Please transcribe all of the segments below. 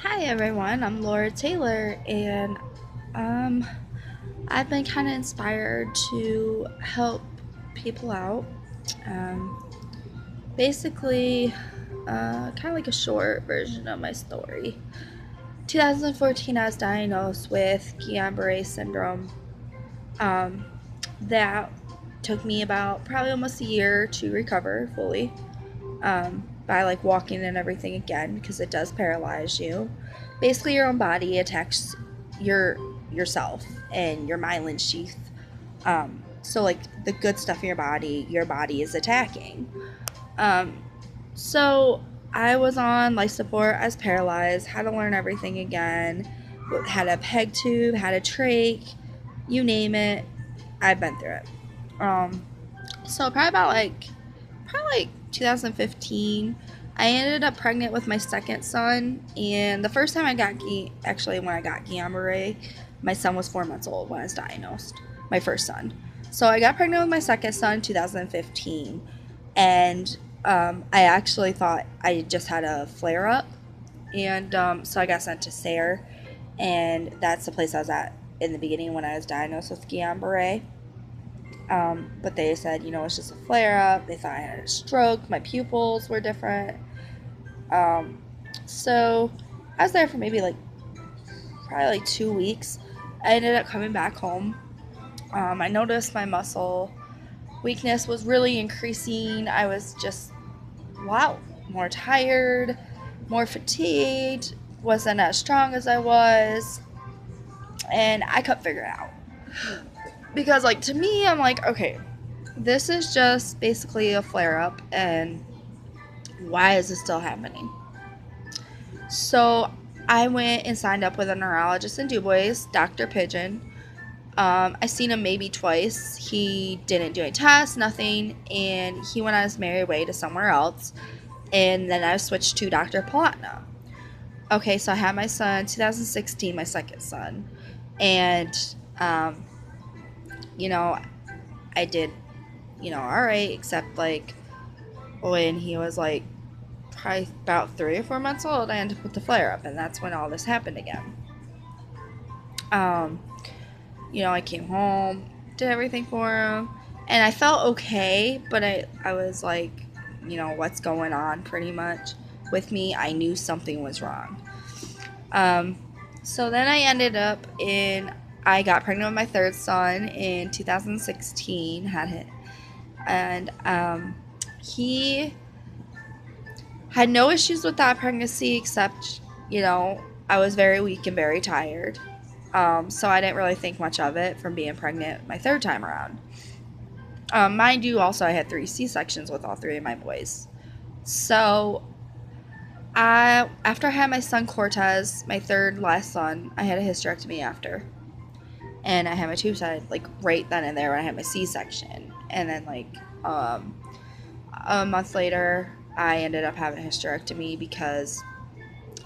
Hi everyone, I'm Laura Taylor, and um, I've been kind of inspired to help people out. Um, basically, kind of like a short version of my story. 2014, I was diagnosed with Guillain-Barré syndrome. Um, that took me about probably almost a year to recover fully, by like walking and everything again because it does paralyze you. Basically, your own body attacks your yourself and your myelin sheath. So like the good stuff in your body is attacking. Um, so I was on life support. I was paralyzed. Had to learn everything again. Had a peg tube. Had a trach. You name it. I've been through it. Um, so probably like 2015, I ended up pregnant with my second son. And the first time actually when I got Guillain-Barré, my son was 4 months old when I was diagnosed. My first son. So I got pregnant with my second son in 2015, and I actually thought I just had a flare up, and so I got sent to SARE, and that's the place I was at in the beginning when I was diagnosed with Guillain-Barré. But they said, it's just a flare up. They thought I had a stroke. My pupils were different. Um, so I was there for maybe probably like 2 weeks. I ended up coming back home. I noticed my muscle weakness was really increasing. I was just, wow, more tired, more fatigued, wasn't as strong as I was. And I couldn't figure it out. Because, like, to me, I'm like, okay, this is just basically a flare up, and why is this still happening? So I went and signed up with a neurologist in Dubois, Dr. Pigeon. I seen him maybe twice. He didn't do any tests, nothing, and he went on his merry way to somewhere else. And then I switched to Dr. Palatna. Okay, so I had my son 2016, my second son, and um, you know, I did, all right, except like when he was like probably about 3 or 4 months old, I ended up with the flare up, and that's when all this happened again. Um, I came home, did everything for him, and I felt okay, but I was like, what's going on pretty much with me. I knew something was wrong. Um, so then I got pregnant with my third son in 2016, had it, and he had no issues with that pregnancy except, I was very weak and very tired. So I didn't really think much of it from being pregnant my third time around. Mind you, also I had 3 C-sections with all 3 of my boys. So after I had my son Cortez, my third last son, I had a hysterectomy after, and I had my tube tied like right then and there when I had my C-section, and then um, a month later, I ended up having a hysterectomy because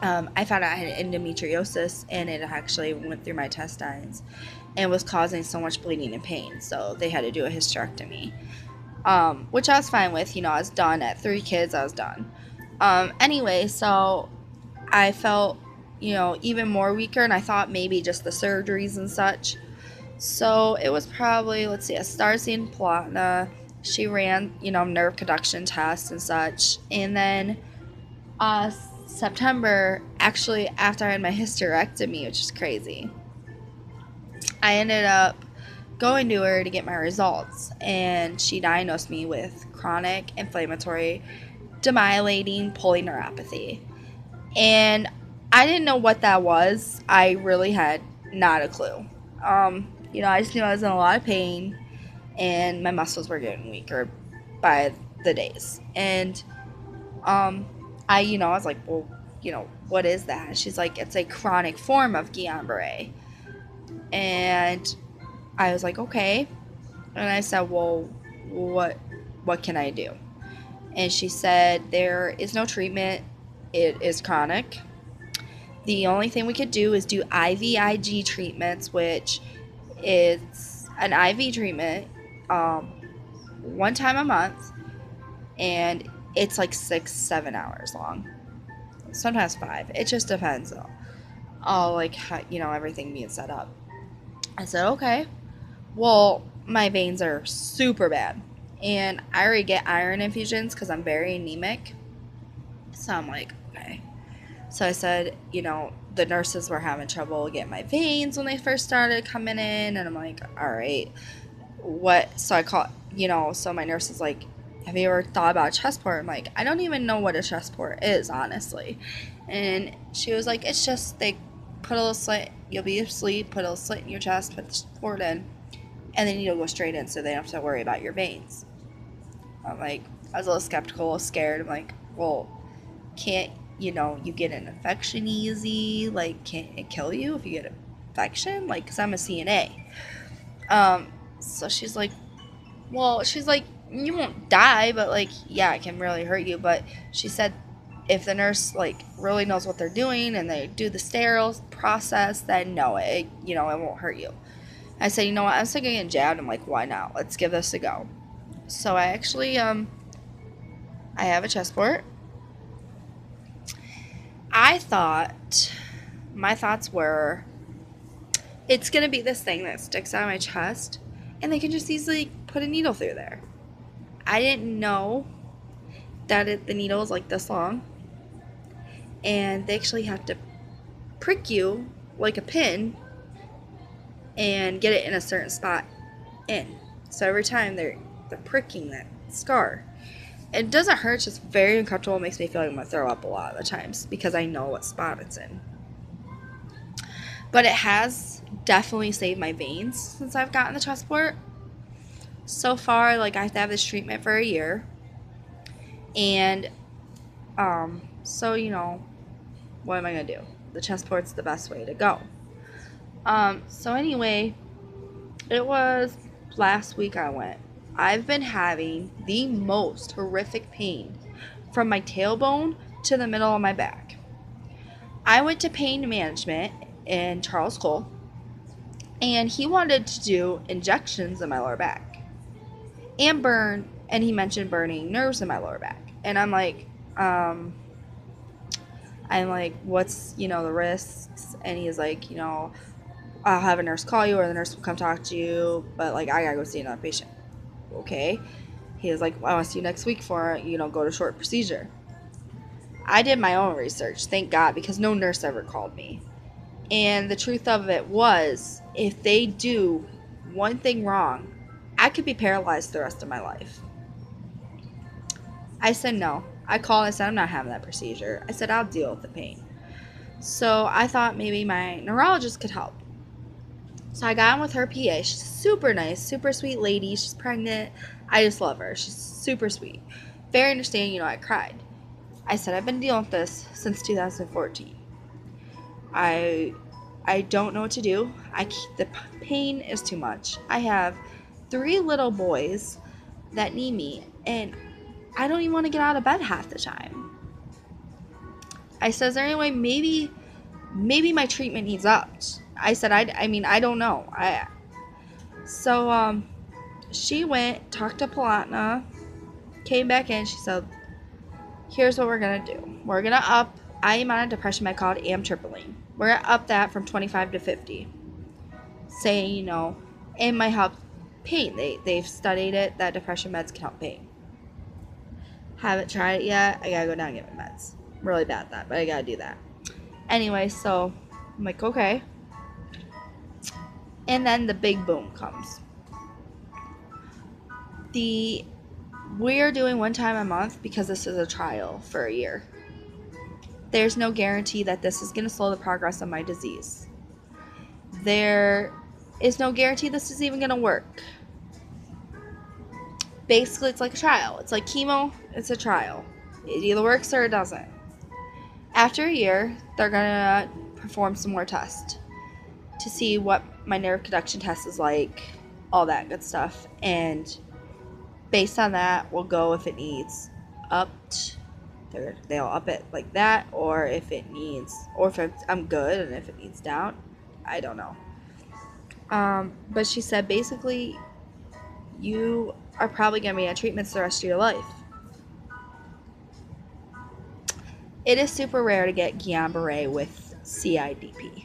I found out I had endometriosis, and it actually went through my intestines and was causing so much bleeding and pain. So they had to do a hysterectomy, which I was fine with. I was done at 3 kids. I was done. Anyway, so I felt, even more weaker, and I thought maybe just the surgeries and such. So it was probably, let's see, a Starsian Platna. She ran, nerve conduction tests and such. And then uh, September, actually, after I had my hysterectomy, which is crazy, I ended up going to her to get my results. And she diagnosed me with chronic inflammatory demyelinating polyneuropathy. And I didn't know what that was. I really had not a clue. I just knew I was in a lot of pain, and my muscles were getting weaker by the days. And I was like, well, what is that? She's like, it's a chronic form of Guillain-Barré. And I was like, okay. And I said, well, what can I do? And she said, there is no treatment. It is chronic. The only thing we could do is do IVIG treatments, which is an IV treatment, um, 1 time a month, and it's like 6, 7 hours long. sometimes 5. It just depends all like how, everything being set up. I said, okay. Well, my veins are super bad, and I already get iron infusions because I'm very anemic. So I'm like, okay. So I said, the nurses were having trouble getting my veins when they first started coming in, and I'm like, all right, what? So I call, so my nurse is like, have you ever thought about a chest port? I'm like, I don't even know what a chest port is, honestly. And she was like, it's just they put a little slit, you'll be asleep, put a little slit in your chest, put the port in, and then you'll go straight in, so they don't have to worry about your veins. I'm like, I was a little skeptical, scared. I'm like, well, can't, you get an infection easy? Like, can't it kill you if you get an infection? Like, because I'm a CNA. So she's like, you won't die, but like, yeah, it can really hurt you. But she said if the nurse like really knows what they're doing and they do the sterile process, then no, it won't hurt you. I said, you know what, I'm sick of getting jabbed. I'm like, why not? Let's give this a go. So I actually, I have a chest port. My thoughts were, it's going to be this thing that sticks out of my chest, and they can just easily put a needle through there. I didn't know that the needle is like this long, and they actually have to prick you like a pin and get it in a certain spot in. So every time they're pricking that scar. It doesn't hurt, it's just very uncomfortable. It makes me feel like I'm going to throw up a lot of the times because I know what spot it's in. But it has definitely saved my veins since I've gotten the chest port. So far, like, I have to have this treatment for a year. And, so, what am I going to do? The chest port's the best way to go. So anyway, it was last week I went. I've been having the most horrific pain from my tailbone to the middle of my back. I went to pain management in Charles Cole, and he wanted to do injections in my lower back and he mentioned burning nerves in my lower back. And I'm like, what's, the risks? And he's like, I'll have a nurse call you or the nurse will come talk to you, but like, I gotta go see another patient. Okay. He was like, I want to see you next week for, go to short procedure. I did my own research, thank God, because no nurse ever called me. And the truth of it was, if they do one thing wrong, I could be paralyzed the rest of my life. I said no. I called and said, I'm not having that procedure. I said, I'll deal with the pain. So I thought maybe my neurologist could help. So I got in with her PA. She's super nice, super sweet lady. She's pregnant. I just love her. She's super sweet. Very understanding. I cried. I said, I've been dealing with this since 2014. I don't know what to do. The pain is too much. I have 3 little boys that need me, and I don't even want to get out of bed half the time. I said, is there any way maybe my treatment needs upped? I said, I don't know. So she went, talked to Palatna, came back in. She said, here's what we're going to do. We're going to up, I am on a depression med called amitriptyline. We're going to up that from 25 to 50. Saying, it might help pain. They've studied it, that depression meds can help pain. Haven't tried it yet. I got to go down and get my meds. I'm really bad at that, but I got to do that. Anyway, so I'm like, okay. And then the big boom comes. We're doing one time a month because this is a trial for a year. There's no guarantee that this is going to slow the progress of my disease. There is no guarantee this is even going to work. Basically, it's like a trial. It's like chemo, it's a trial. It either works or it doesn't. After a year, they're going to perform some more tests to see what my nerve conduction test is like, all that good stuff. And based on that, we'll go if it needs upped. They'll up it like that, or if I'm good and if it needs down. I don't know. But she said basically, you are probably going to be on treatments the rest of your life. It is super rare to get Guillain-Barré with CIDP.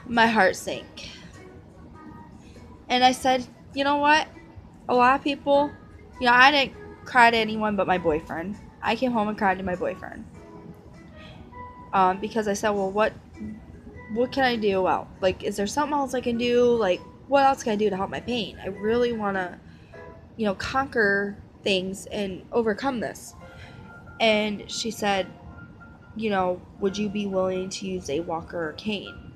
My heart sank. And I said, you know what? A lot of people, I didn't cry to anyone but my boyfriend. I came home and cried to my boyfriend. Because I said, well, what can I do? Well, like, is there something else I can do? Like, what else can I do to help my pain? I really want to, conquer things and overcome this. And she said, would you be willing to use a walker or cane?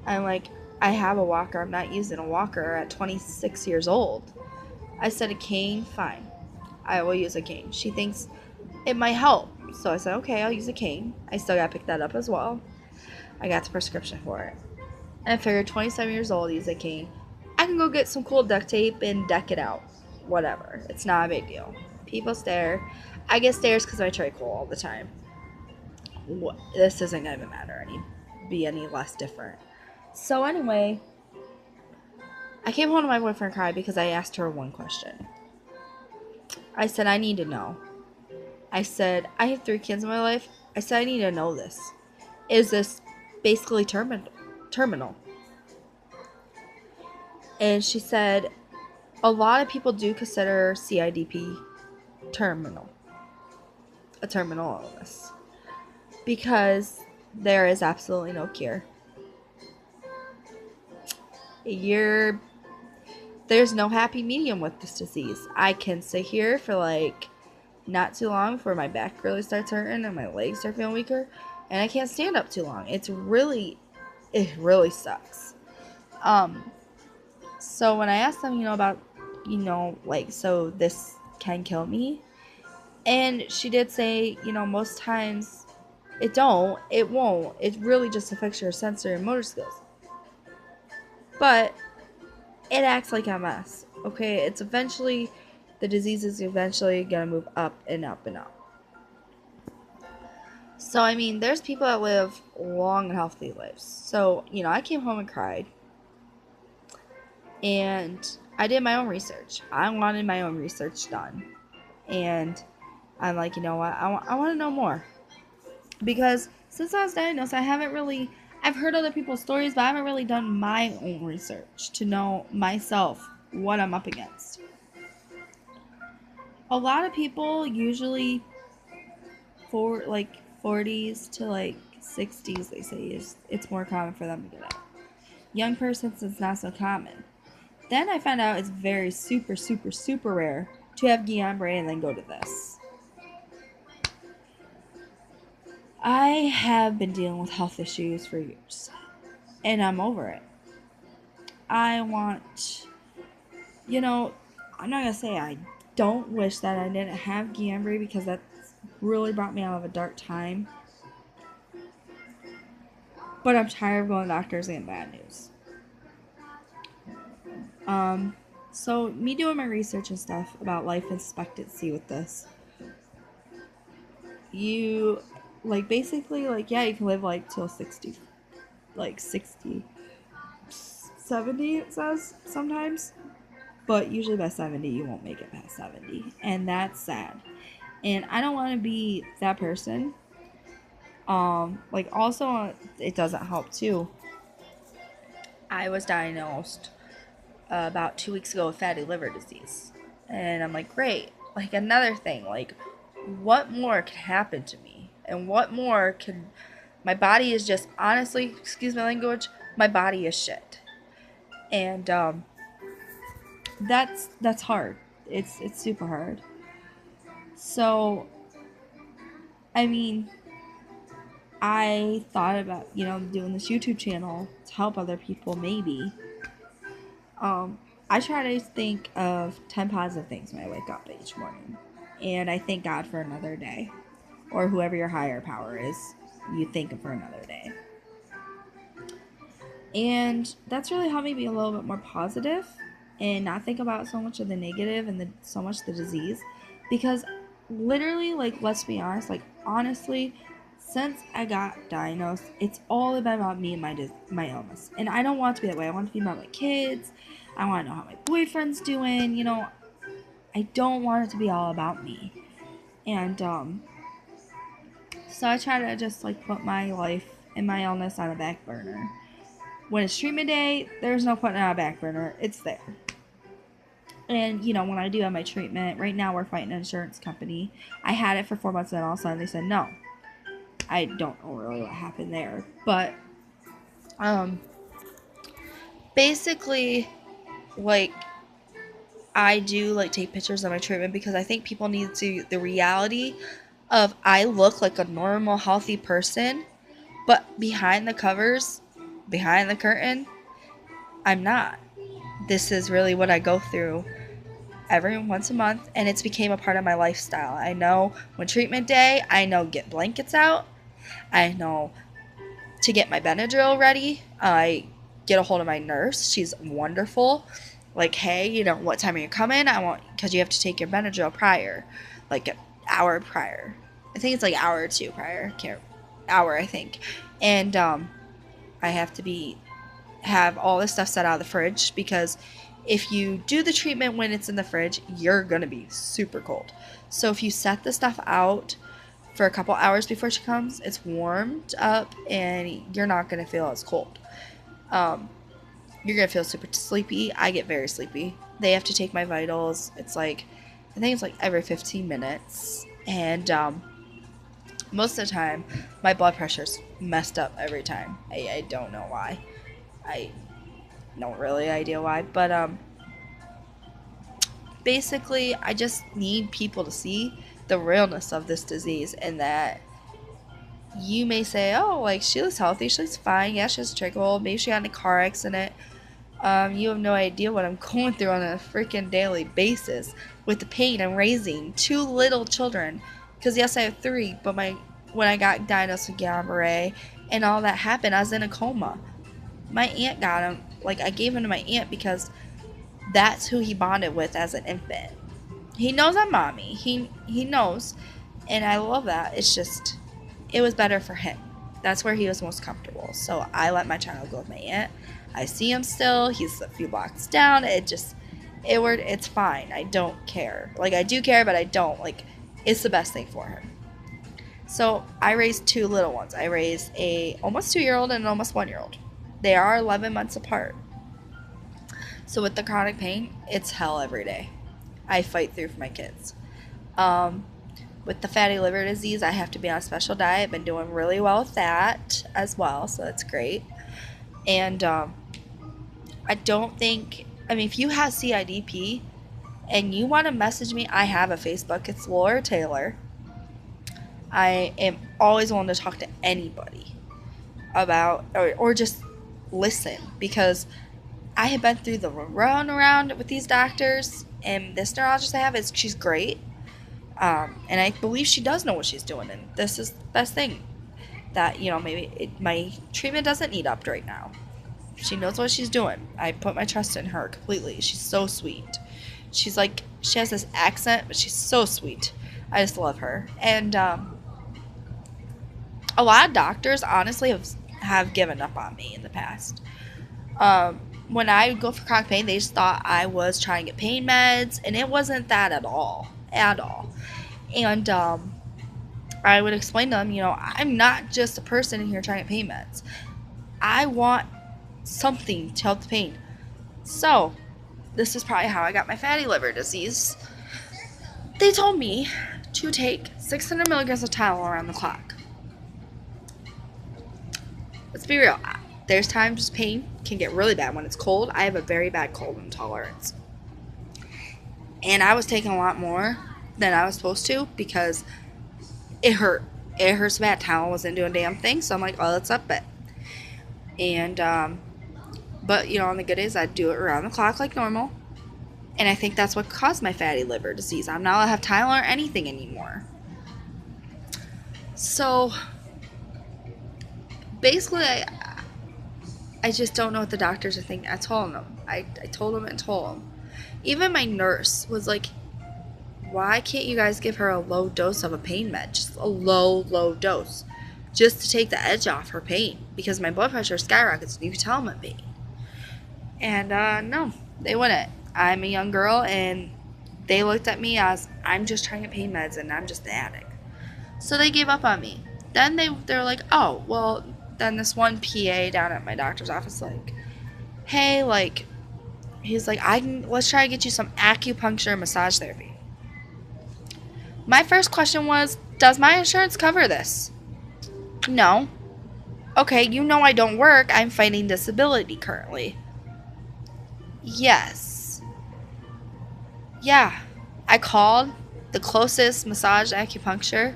I'm like, I have a walker. I'm not using a walker at 26 years old. I said, a cane? Fine. I will use a cane. She thinks it might help. So I said, okay, I'll use a cane. I still got to pick that up as well. I got the prescription for it. And I figured 27 years old, use a cane. I can go get some cool duct tape and deck it out. Whatever. It's not a big deal. People stare. I get stares because I charcoal all the time. This isn't going to matter be any less different. So anyway, I came home to my boyfriend and cried because I asked her one question. I said, I need to know. I said, I have 3 kids in my life. I said, I need to know this. Is this basically terminal? And she said, a lot of people do consider CIDP terminal. A terminal illness. Because there is absolutely no cure. There's no happy medium with this disease. I can sit here for like not too long before my back really starts hurting and my legs start feeling weaker, and I can't stand up too long. It really sucks. So when I asked them, about, so this can kill me, and she did say, most times it won't. It really just affects your sensory and motor skills. But it acts like MS. Okay, the disease is eventually gonna move up and up and up. So I mean, there's people that live long and healthy lives. So I came home and cried, and I did my own research. I wanted my own research done, and I'm like, you know what? I want to know more, because since I was diagnosed, I've heard other people's stories, but I haven't really done my own research to know myself what I'm up against. A lot of people usually, for like 40s to like 60s, they say it's more common for them to get it. Young persons, it's not so common. Then I found out it's very super, super, super rare to have Guillain-Barré and then go to this. I have been dealing with health issues for years, and I'm over it. I want, I'm not going to say I don't wish that I didn't have Guillain-Barré, because that really brought me out of a dark time. But I'm tired of going to doctors and bad news. So me doing my research and stuff about life expectancy with this, you, basically, yeah, you can live, till 60, 60, 70, it says, sometimes. But usually by 70, you won't make it past 70. And that's sad. And I don't want to be that person. Also, it doesn't help, too. I was diagnosed about 2 weeks ago with fatty liver disease. And I'm like, great. Another thing, what more could happen to me? And what more can... My body is just, honestly, excuse my language, my body is shit. And, that's hard. It's super hard. So, I mean, I thought about, doing this YouTube channel to help other people, maybe. I try to think of 10 positive things when I wake up each morning. And I thank God for another day. Or whoever your higher power is, you thank him for another day. And that's really helped me be a little bit more positive and not think about so much of the negative and so much the disease. Because literally, let's be honest, honestly, since I got diagnosed, it's all been about me and my illness. And I don't want it to be that way. I want it to be about my kids. I want to know how my boyfriend's doing. I don't want it to be all about me. And so I try to just like put my life and my illness on a back burner. When it's treatment day, there's no putting it on a back burner. It's there. And, you know, when I do have my treatment, right now we're fighting an insurance company. I had it for 4 months and all of a sudden they said no. I don't know really what happened there. But, basically, like, I do, like, take pictures of my treatment because I think people need to, the reality of I look like a normal, healthy person, but behind the covers, behind the curtain, I'm not. This is really what I go through every once a month, and it's became a part of my lifestyle. I know when treatment day, I know get blankets out. I know to get my Benadryl ready. I get a hold of my nurse. She's wonderful. Like, hey, you know, what time are you coming? Because you have to take your Benadryl prior, like an hour prior. I think it's like an hour or two prior. Hour, I think. And I have to have all this stuff set out of the fridge because if you do the treatment when it's in the fridge, you're going to be super cold. So if you set the stuff out for a couple hours before she comes, it's warmed up and you're not going to feel as cold. You're going to feel super sleepy. I get very sleepy. They have to take my vitals. It's like, I think it's like every 15 minutes. And most of the time, my blood pressure's messed up every time. I don't know why. I don't really idea why. But basically, I just need people to see the realness of this disease and that you may say, oh, like, she looks healthy, she looks fine, yeah, she has a trickle, maybe she got in a car accident. You have no idea what I'm going through on a freaking daily basis with the pain I'm raising 2 little children. Because yes, I have 3, but when I got diagnosed with Guillain-Barré and all that happened, I was in a coma. My aunt got him. Like, I gave him to my aunt because that's who he bonded with as an infant. He knows I'm mommy. He knows, and I love that. It's just, it was better for him. That's where he was most comfortable. So I let my child go with my aunt. I see him still. He's a few blocks down. It's fine. I don't care. Like, I do care, but I don't. Like, it's the best thing for him. So I raised 2 little ones. I raised a almost 2-year-old and an almost 1-year-old. They are 11 months apart. So with the chronic pain, it's hell every day. I fight through for my kids. With the fatty liver disease, I have to be on a special diet. I've been doing really well with that as well, so that's great. And I don't think, if you have CIDP and you want to message me, I have a Facebook. It's Laura Taylor. I am always willing to talk to anybody about, or just listen, because I have been through the runaround with these doctors, and this neurologist I have, she's great. And I believe she does know what she's doing, and this is the best thing. That, maybe my treatment doesn't need upped right now. She knows what she's doing. I put my trust in her completely. She's so sweet. She's like, she has this accent, but she's so sweet. I just love her. And a lot of doctors, honestly, have given up on me in the past. When I would go for chronic pain, they just thought I was trying to get pain meds, and it wasn't that at all. And I would explain to them, I'm not just a person in here trying to get pain meds. I want something to help the pain. So, this is probably how I got my fatty liver disease. They told me to take 600 milligrams of Tylenol around the clock. Let's be real. There's times pain can get really bad when it's cold. I have a very bad cold intolerance. And I was taking a lot more than I was supposed to because it hurt. It hurts bad. Tylenol wasn't doing a damn thing. So I'm like, oh, let's up it. And, but, on the good days, I'd do it around the clock like normal. And I think that's what caused my fatty liver disease. I'm not allowed to have Tylenol or anything anymore. So, basically, I just don't know what the doctors are thinking. I told them. I told them and told them. Even my nurse was like, why can't you guys give her a low dose of a pain med? Just a low dose. Just to take the edge off her pain. Because my blood pressure skyrockets and you can tell I'm in pain. And no, they wouldn't. I'm a young girl and They looked at me as I'm just trying to pay meds and I'm just the addict. So they gave up on me. Then they're like, oh, well, then this one PA down at my doctor's office, like, hey, like, he's like, let's try to get you some acupuncture and massage therapy. My first question was, does my insurance cover this? No. Okay, you know I don't work. I'm fighting disability currently. Yes. Yeah. I called the closest massage acupuncture.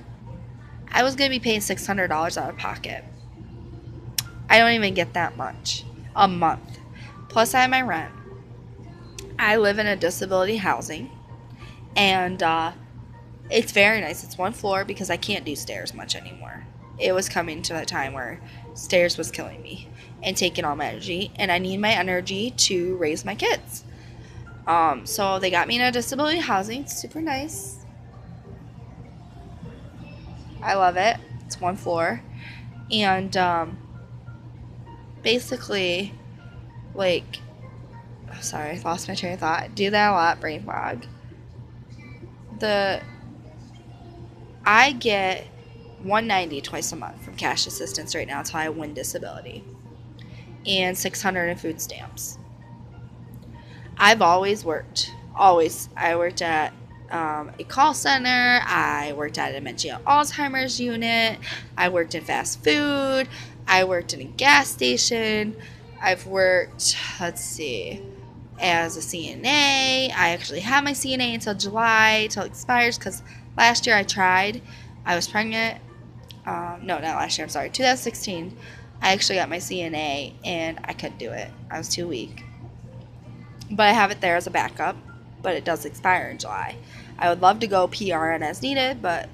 I was going to be paying $600 out of pocket. I don't even get that much a month. Plus, I have my rent. I live in a disability housing. And it's very nice. It's one floor because I can't do stairs much anymore. It was coming to that time where stairs was killing me and taking all my energy. And I need my energy to raise my kids. So they got me in a disability housing. It's super nice. I love it. It's one floor. And basically, like, sorry, I lost my train of thought. Do that a lot, brain fog. I get $190 twice a month from cash assistance right now until I win disability, and $600 in food stamps. I've always worked. Always. I worked at a call center. I worked at a dementia Alzheimer's unit. I worked in fast food. I worked in a gas station. I've worked, let's see, as a CNA. I actually have my CNA until July, till it expires, because last year I tried. I was pregnant. No, not last year. I'm sorry. 2016. I actually got my CNA, and I couldn't do it. I was too weak. But I have it there as a backup, but it does expire in July. I would love to go PRN as needed, but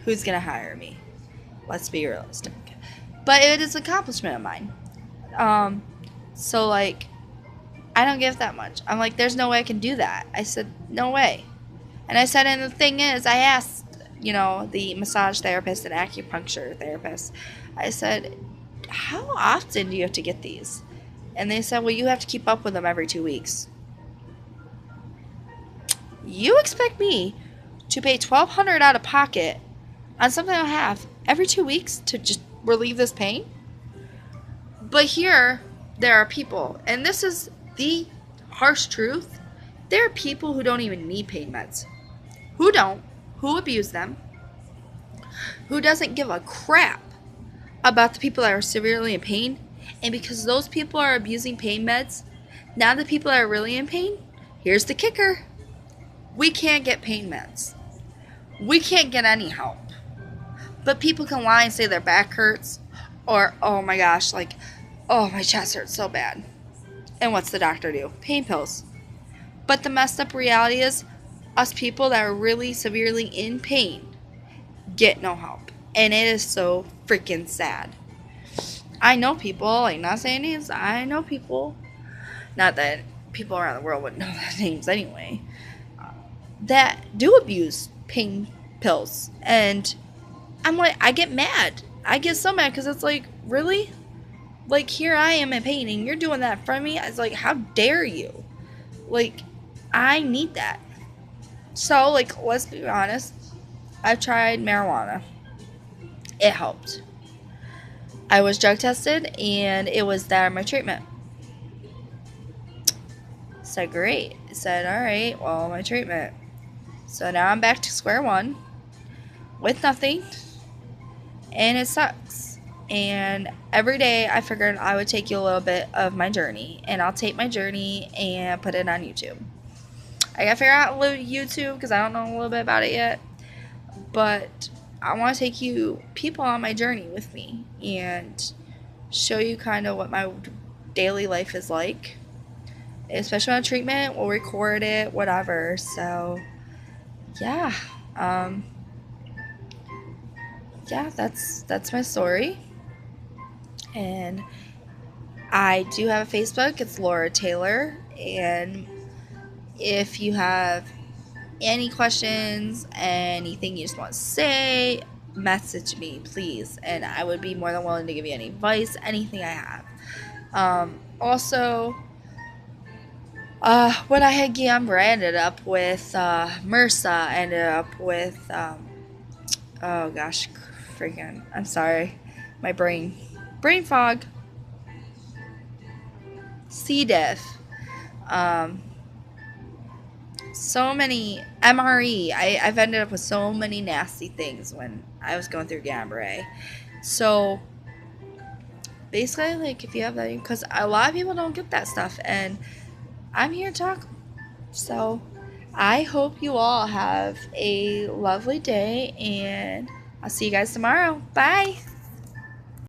who's going to hire me? Let's be realistic. But it is an accomplishment of mine. So, like, I don't give that much. I'm like, there's no way I can do that. I said, no way. And I said, and the thing is, I asked, the massage therapist and acupuncture therapist, I said, how often do you have to get these? And they said, well, you have to keep up with them every 2 weeks. You expect me to pay $1,200 out of pocket on something I have every 2 weeks to just relieve this pain? But here, there are people, and this is the harsh truth, there are people who don't even need pain meds. Who don't, who abuse them, who doesn't give a crap about the people that are severely in pain, and because those people are abusing pain meds, now the people that are really in pain, here's the kicker, we can't get pain meds. We can't get any help. But people can lie and say their back hurts, or, oh my gosh, like, oh, my chest hurts so bad. And what's the doctor do? Pain pills. But the messed up reality is, us people that are really severely in pain get no help. And it is so freaking sad. I know people, like, not saying names, I know people, not that people around the world would know their names anyway, that do abuse pain pills. And I'm like, I get mad. I get so mad because it's like, really? Like, here I am in pain and you're doing that in front of me? It's like, how dare you? Like, I need that. So, like, let's be honest. I've tried marijuana. It helped. I was drug tested and it was that of my treatment. Said, great. Said, alright, well, my treatment. So now I'm back to square one with nothing. And it sucks. And every day I figured I would take you a little bit of my journey. And I'll take my journey and put it on YouTube. I gotta figure out YouTube because I don't know a little bit about it yet. But I want to take people on my journey with me and show you kind of what my daily life is like. Especially on treatment, we'll record it, whatever. So, yeah. Yeah, that's my story. And I do have a Facebook. It's Laura Taylor. And if you have any questions, anything you just want to say, message me, please. And I would be more than willing to give you any advice, anything I have. Also, When I had Guillain-Barré, I ended up with MRSA. I ended up with oh gosh, freaking! I'm sorry, my brain fog. C. diff. Um, so many MRE. I've ended up with so many nasty things when I was going through Guillain-Barré. So basically, like if you have that, because a lot of people don't get that stuff, and I'm here to talk. So I hope you all have a lovely day, and I'll see you guys tomorrow. Bye.